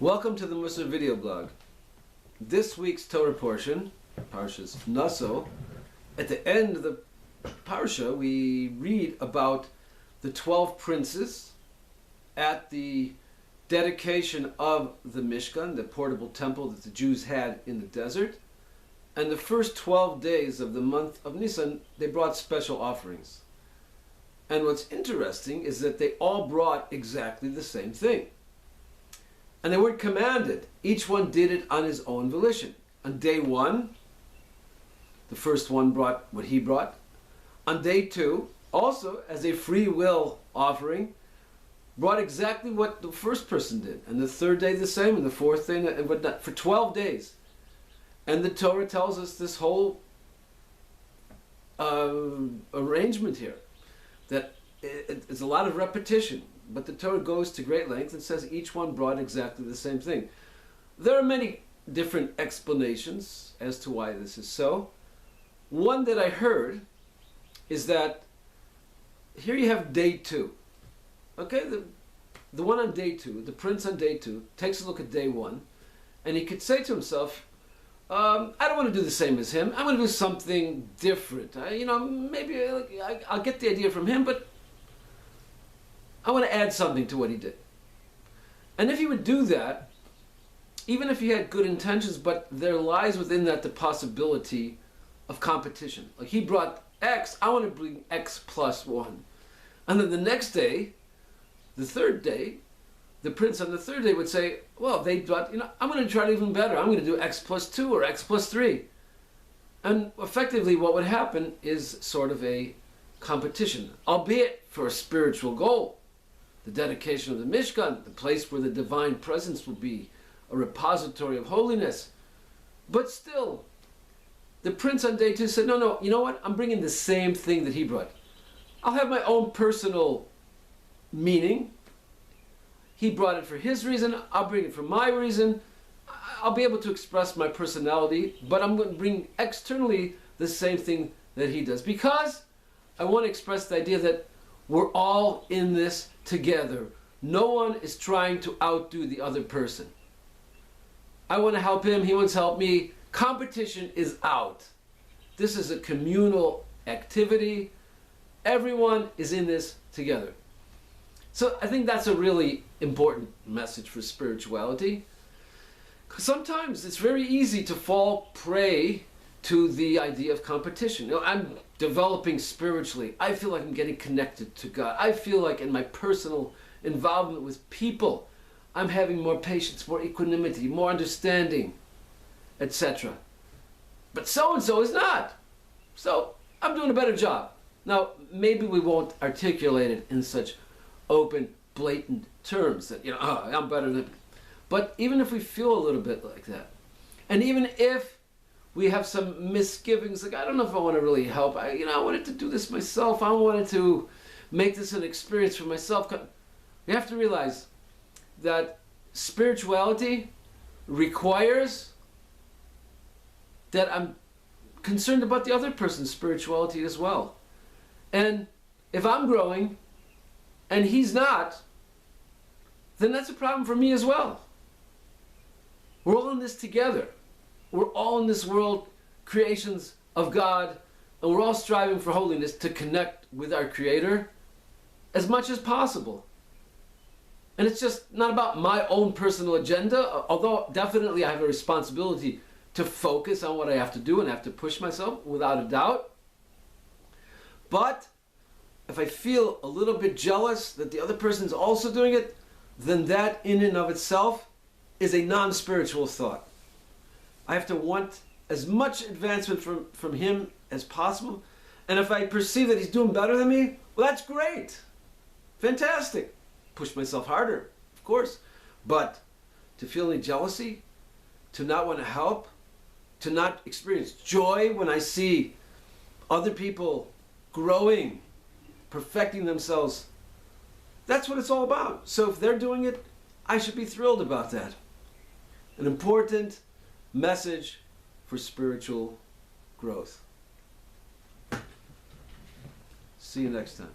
Welcome to the Musar video blog. This week's Torah portion, Parshas Naso, at the end of the Parsha we read about the 12 princes at the dedication of the Mishkan, the portable temple that the Jews had in the desert. And the first 12 days of the month of Nisan, they brought special offerings. And what's interesting is that they all brought exactly the same thing. And they weren't commanded. Each one did it on his own volition. On day one, the first one brought what he brought. On day two, also as a free will offering, brought exactly what the first person did. And the third day the same, and the fourth day, and whatnot, for 12 days. And the Torah tells us this whole arrangement here, that it's a lot of repetition. But the Torah goes to great length and says each one brought exactly the same thing. There are many different explanations as to why this is so. One that I heard is that here you have day two. Okay, the one on day two, the prince on day two, takes a look at day one, and he could say to himself, I don't want to do the same as him. I'm going to do something different. Maybe I'll get the idea from him, but I want to add something to what he did. And if he would do that, even if he had good intentions, but there lies within that the possibility of competition. Like he brought X, I want to bring X plus 1. And then the next day, the third day, the prince on the third day would say, well, they brought, I'm going to try it even better. I'm going to do X plus 2 or X plus 3. And effectively what would happen is sort of a competition, albeit for a spiritual goal. The dedication of the Mishkan, the place where the divine presence will be, a repository of holiness. But still, the prince on day two said, no, you know what? I'm bringing the same thing that he brought. I'll have my own personal meaning. He brought it for his reason. I'll bring it for my reason. I'll be able to express my personality, but I'm going to bring externally the same thing that he does. Because I want to express the idea that we're all in this together. No one is trying to outdo the other person. I want to help him, he wants to help me. Competition is out. This is a communal activity. Everyone is in this together. So I think that's a really important message for spirituality. Because sometimes it's very easy to fall prey to the idea of competition. I'm developing spiritually. I feel like I'm getting connected to God. I feel like in my personal involvement with people, I'm having more patience, more equanimity, more understanding, etc. But so-and-so is not. So I'm doing a better job. Now, maybe we won't articulate it in such open, blatant terms that, I'm better than... But even if we feel a little bit like that, and even if we have some misgivings, like I don't know if I want to really help. I wanted to do this myself. I wanted to make this an experience for myself. You have to realize that spirituality requires that I'm concerned about the other person's spirituality as well. And if I'm growing and he's not, then that's a problem for me as well. We're all in this together. We're all in this world, creations of God, and we're all striving for holiness to connect with our Creator as much as possible. And it's just not about my own personal agenda, although definitely I have a responsibility to focus on what I have to do and I have to push myself, without a doubt. But if I feel a little bit jealous that the other person's also doing it, then that in and of itself is a non-spiritual thought. I have to want as much advancement from him as possible. And if I perceive that he's doing better than me, well, that's great. Fantastic. Push myself harder, of course. But to feel any jealousy, to not want to help, to not experience joy when I see other people growing, perfecting themselves, that's what it's all about. So if they're doing it, I should be thrilled about that. An important message for spiritual growth. See you next time.